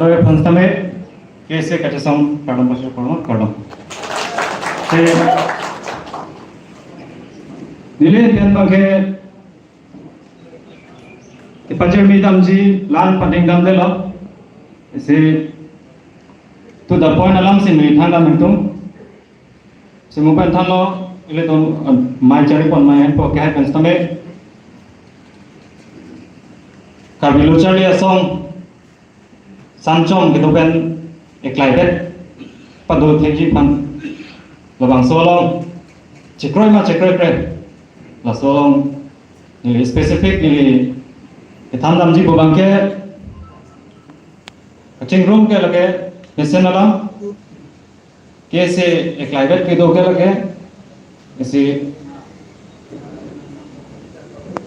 पंचमे कैसे कचसम कड़म बस कड़म से दिल्ली पेन बंगे पंचर मीदम जी लान पंडिंग दम दे लो से तो द पॉइंट अलम से नहीं थांगा मिंटुम से मोबाइल थां लो इले तो माय चरी पन माय पो क्या है पंचमे कार्बिलो चरी असों Sanchong gitu kan eklaidet padu theji pan labang solong cekroi ma cekroi pre la solong ni specific ni itham dam ji bobang ke aching room ke lage listen alam कैसे eklaidet ke do ke lage ऐसे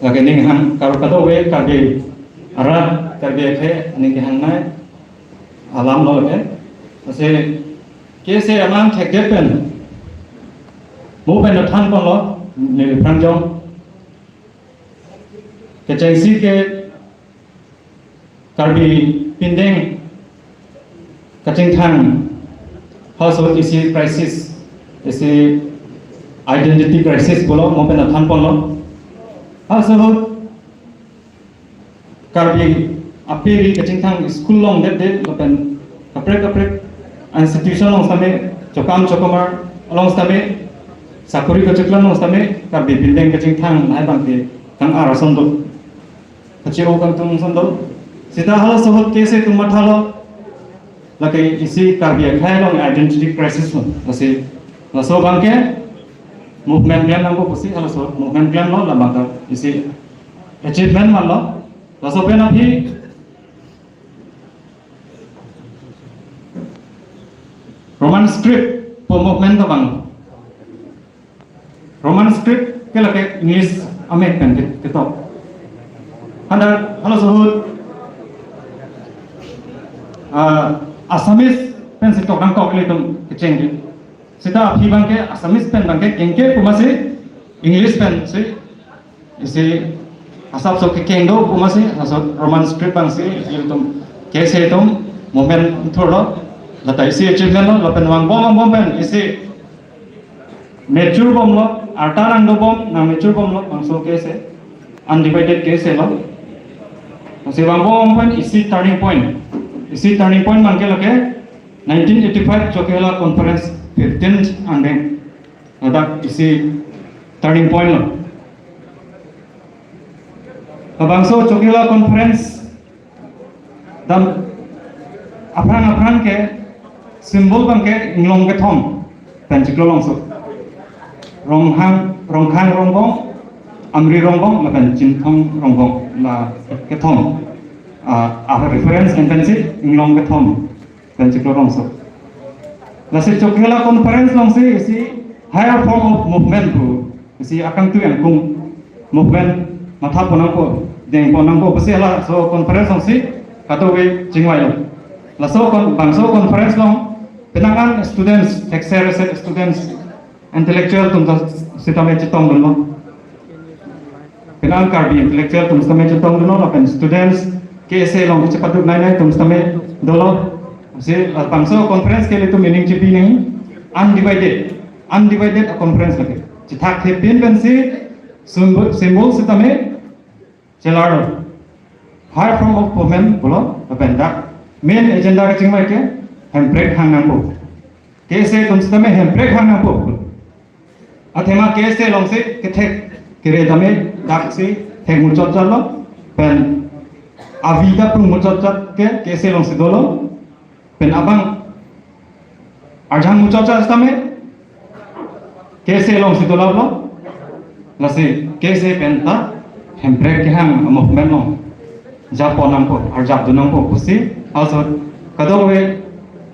lage ning han kar pado we kage ara karbe ke ning ke han nai alam lo ke se कैसे अमान ठेके पेन मु पेन थान को लो ने फ्रंजों के चेंसी के कार्बी पिंडिंग कचिंग थान हाउसहोल्ड इसी क्राइसिस इसी आइडेंटिटी क्राइसिस बोलो मु पेन थान को लो हाउसहोल्ड Karbi apiri kacing thang school long de lopen kapre institution long same chokam chokamar long same sakuri kachiklan long same kar bipindeng kacing thang nai bangti kang arason do kachiro kang tum sondol sita halo sohot kese tum mathalo lake isi kabia khai long identity crisis lo lase laso bangke movement plan nang ko pusi halo so movement plan lo la bangka isi achievement man lo laso pena bhi Roman script for movement का बंग Roman script के लगे English American के तो hander hello सोहुल Assamese pen से तो रंग का ले तुम किचेंगे सिता अभी बंग के Assamese पेन बंग के किंके पुमा से English पेन से इसे असब सो के केंडो पुमा से असब Roman script बंग से ये तुम कैसे तुम movement थोड़ा lata isi achievement lo lapen wang bom pen isi mature bom lo artarang do bom na mature bom lo bangso case undivided case lo si wang bom pen isi turning point man ke lake 1985 chokela conference 15th andeng adak isi turning point lo bangso chokela conference dam apran ke symbol bangke nglong ke thom panchiklo longso rongkhang rongbong amri rongbong lakan chinthong rongbong la ke thom a reference intensive nglong ke thom panchiklo longso la se chokela conference longse isi higher form of movement ko isi akang tu yang kung movement matha ponang ko deng ponang ko pasela so conference longse katowe jingwai la so bangso conference long penangan students exercise students intellectual tum sitame chitong dulu penang karbi intellectual tum sitame chitong dulu lapen students kese long cepat nai tum sitame dulu si bangso conference ke itu meaning chipi नहीं undivided conference lagi चिथाक थे पिन बन से symbol sitame celaro high form of movement बोलो lapen dak main agenda के चिंगमाई के handbrake hangnambo कैसे तुम समय handbrake hangnambo अथेमा कैसे लोग से किथे किरे दमे दाक से थे मुचत चलो पेन अविदा पुंग मुचत के कैसे लोग से दोलो पेन अबंग अर्जांग मुचत समय कैसे लोग से दोलो लो लसे कैसे पेन ता handbrake के हंग movement लो जापो नंगको और जाप दुनंगको कुसी also kadongwe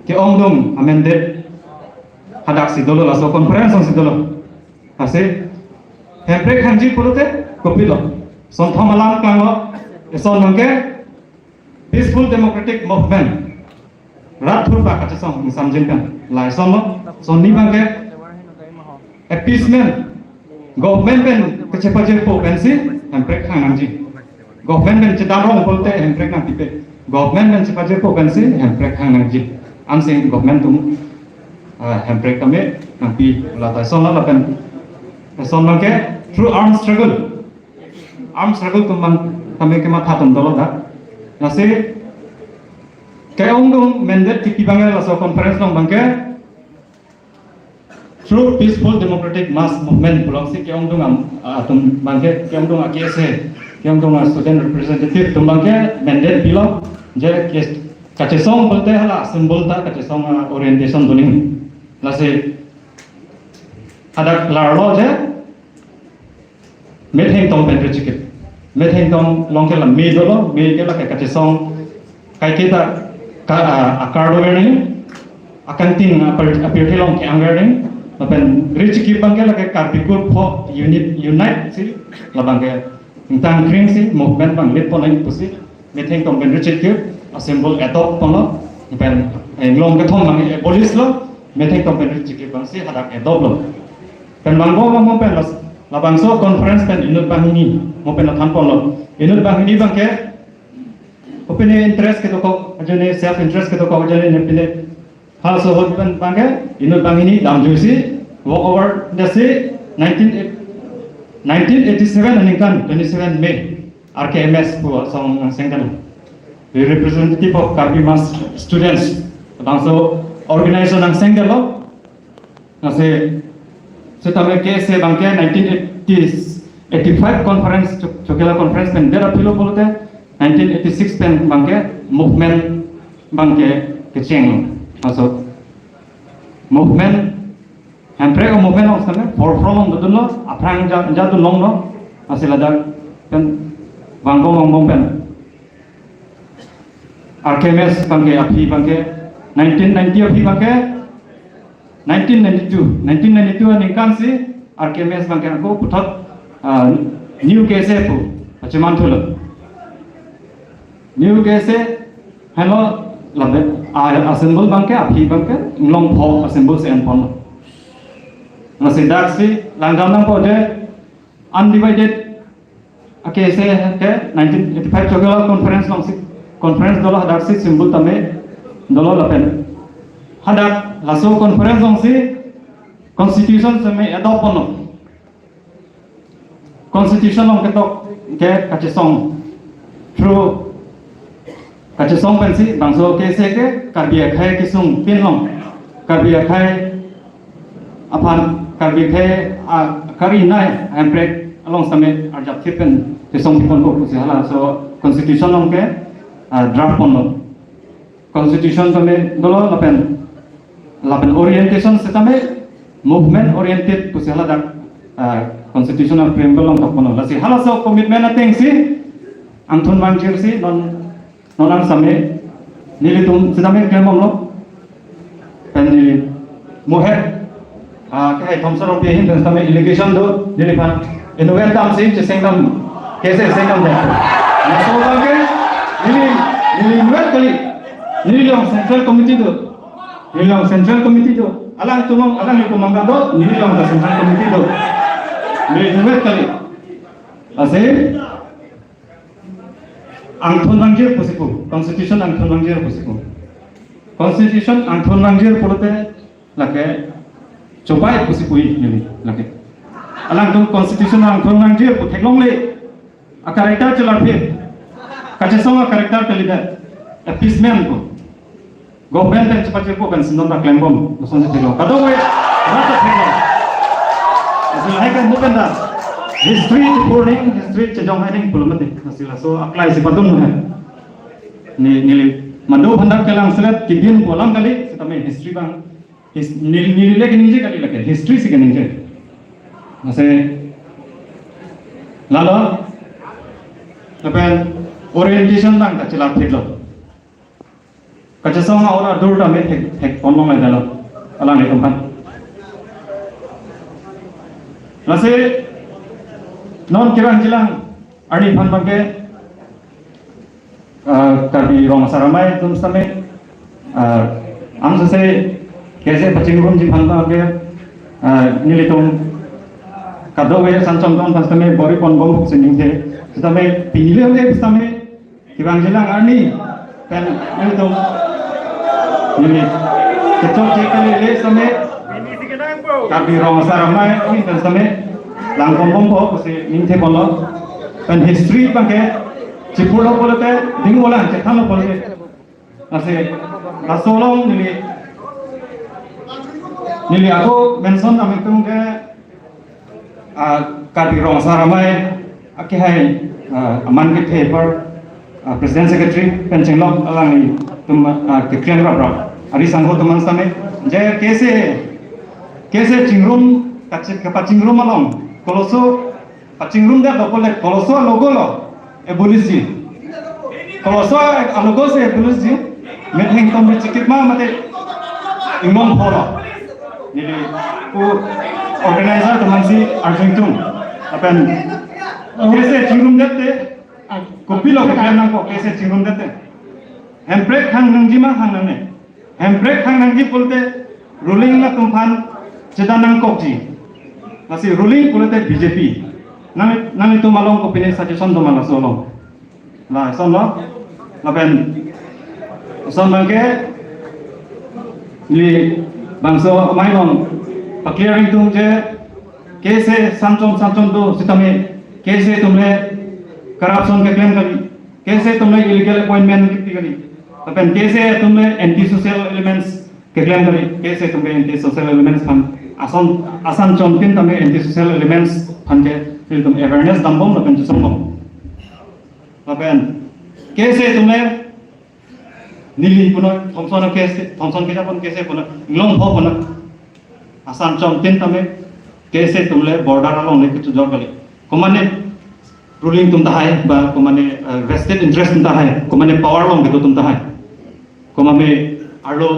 ke omdum amended hadak si dolo la so conference on si dolo ase handbrake hanji polote kopilo son thomalang kanglo son nangke peaceful democratic movement rathur ba kacha song samjin kan lai son lo son ni bangke appeasement government pen kecepat je po pensi handbrake hanji government pen cedarong polte handbrake nang tipe government men cepat je pokan si hemprek hang nangji ansing government tum hemprek kami nampi lata son la pen son mangke through armed struggle tum kami kemat hatum dolo da nasi keong dong mandate tipi bangke la so conference dong bangke through peaceful democratic mass movement belong si keong dong tum bangke keong dong akse keong dong student representative tum bangke mandate bilo je kacesong bolte hala symbol ta kacesong orientation duning lase ada larlo je metheng tong bentre chikit metheng tong longke la me dolo me ke la kacesong kai kita ka akar do werning akan ting apir helong ke angering lapen rich ki bangke la ke karpikul pho unite si la bangke intang kring si movement bang lit ponai pusi metheng tong bentre chikit assemble adopt polo pen englong ke thong mang police lo metheng tong bentre chikit bang si hadak adopt lo pen manggo pen la bangso conference pen inut bahini mo pen than pon lo inut bahini bangke opene interest ke to ko ajane self interest ke to ko ajane nepine hal so hot pen bangke inut bahini dam juisi walk over dasi 1987 aninkan 27 May RKMS po song sengkan the representative of Karbi Mas students bangso organization ang sengelo nase setame ke se bangke 1985 conference chokela conference pen dera philo bolte 1986 pen bangke movement bangke kecheng also movement hampre ko movement of same for from dudlo aprang ja du long no asilada pen bangko mong pen RKMS bangke api bangke 1990 api bangke 1992 ningkan si RKMS bangke aku putat new case pu acuman thul new case hello labe assemble bangke api bangke long pho assemble se anpon nasi dak si langgam nang po je undivided case ke 1985 chogala conference long si conference dolo hadak si symbol tame dolo lapen hadak laso conference ong si constitution same adopt pono constitution ong ketok ke kacesong through kacesong pensi bangso kese ke karbia khai kisung pinlong karbia khai apan karbia khai kari nai emprek along same arjap thipen kisung pon ko hala so constitution ong ke draft pono constitution same dolo lapen orientation setame movement oriented kusela dak constitutional framework long tokono lasi halaso commitment ateng si angthun mangjir si non same nilitum setame kemom lo pen mohet ke thomsaro pe hin same allegation do nilipan innovate tam si sengdam kese sengdam da naso bage nili innovate kali nilong central committee do nilong central committee do alang tumong do nilong da central committee do nilong kali ase angthon mangjir posiku constitution angthon mangjir posiku constitution angthon mangjir polote lake cobai posiku ini lake alang tum constitution angthon mangjir potheklong le a character chalar phe kachesong character kalida appeasement ko government yang cepat cepat kan senang tak lembom, langsung saja lo. Kado we, rata theko. Hasil hai bukan dah. History reporting, history cejong hai belum mati. Hasil so apply si padung hai. Ni madu bhandar kelang selat kibin bolam kali, setame history bang. Ni lagi ninje kali lagi. History sih kan ninje. Hasil lalu, lepas orientation bang tak celah theko. Kacesong awal dur dame hek ponong lai dalam alang ni tempat. Lase non kirang jilang arni phan bangke karbi rong saramai tum same am se kese paching rum ji phan bangke nilitum kadowe sanchong don same bori pon bom sing the same pinile same kirang jilang arni pen itu ini kecok cekali le sampai tapi rong saramai ini dan sampai langkong bombo si minte bolo pen history bangke cipulo bolo te dingu bola cetan bolo te nasi rasolong nili aku mention kami tu ke kadi rong saramai akihai aman ke paper President Secretary Pencenglok alang tum kekrian rap hari sangho teman sampai je kese cingrum kacik kepa cingrum malong koloso cingrum dah dokole koloso logo lo ebolisi koloso logo se ebolisi metheng tom cikit ma mate ingmon polo jadi ku organizer teman si Arjuntung apan kese cingrum dete kopi lo kekrian nangko kese cingrum dete handbrake hang nangji ma hang nangne handbrake hang nangji polte ruling na tumpan cedan nang kokji nasi ruling polte BJP nang itu malong kopine suggestion to malas olong la son lo lapen son bangke li bangso mainon clearing tum je kese samchon tu sitame kese tumle corruption के claim करी कैसे तुमने illegal appointment कितनी करी अपन कैसे तुमने anti social elements के claim करी कैसे तुमने anti social elements फन आसान चौंकिन तुमने anti social elements फन के फिर तुम awareness दम्बों अपन जिसमों अपन कैसे तुमने नीली पुनो थॉमसन के जापन कैसे पुनो लोंग हो पुनो आसान चौंकिन तुमने कैसे तुमने border along ने कुछ जोर करी कुमाने ruling tum tahai ba komane vested interest tum tahai komane power long gitu tum tahai komame arlo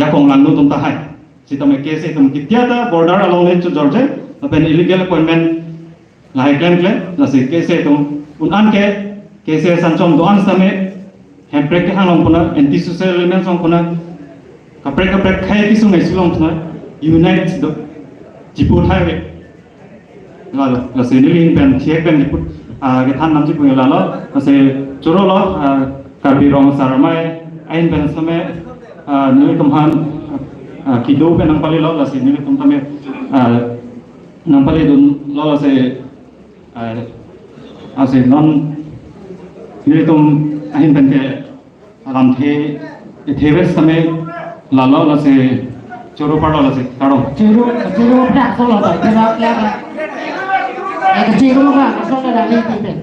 jakong langnu tum tahai sitame case tum kityata border along le chu jorje apen illegal appointment lai claim la se case tum unan ke case sanchom doan same handbrake hanglong puna anti social elements ong puna kaprek khai kisu ngai silong puna unite do jipur highway la se niling ben thiek ben jipur cái than nằm chụp người là nó sẽ chỗ đó nó cả bị rong sar mai anh bên xem nếu tụm han khi đâu bên năng pali là sẽ nếu tụm tham năng pali đun nó sẽ non nếu tụm anh bên cái làm thế về xem là nó sẽ chỗ đó bắt đầu là sẽ caro chỗ đó đã xong rồi phải là kecil rumah kan, asal ada lagi deh.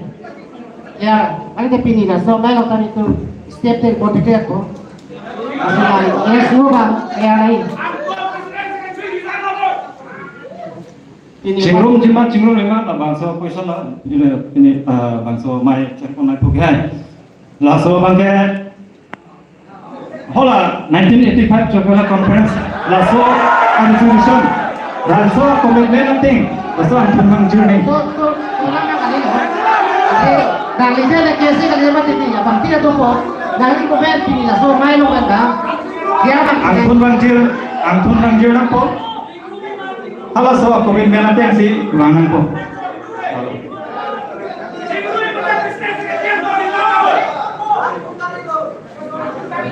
Ya, ada pini dah. So, kalau tadi tu step dari politik tu, asal ya semua bang, ya lain. Cingrum lima lah bangsa question lah. Ini bangsa mai telepon mai pukai. Lah so bangke, hola 1985 Jakarta Conference. Lah so resolution. Lah so commitment penting. Pasal tentang journey. Dari dia nak kesi kalau dia mati ni, abang tidak tu pun. Dari itu ben pilih lah, so main orang dah. Dia akan. Angkun banjir nak pun. Kalau so komitmen nanti yang si ulangan pun.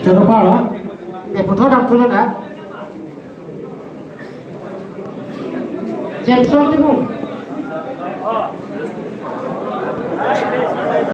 Coba lah. Dia putus dah putus dah. Jackson tu pun.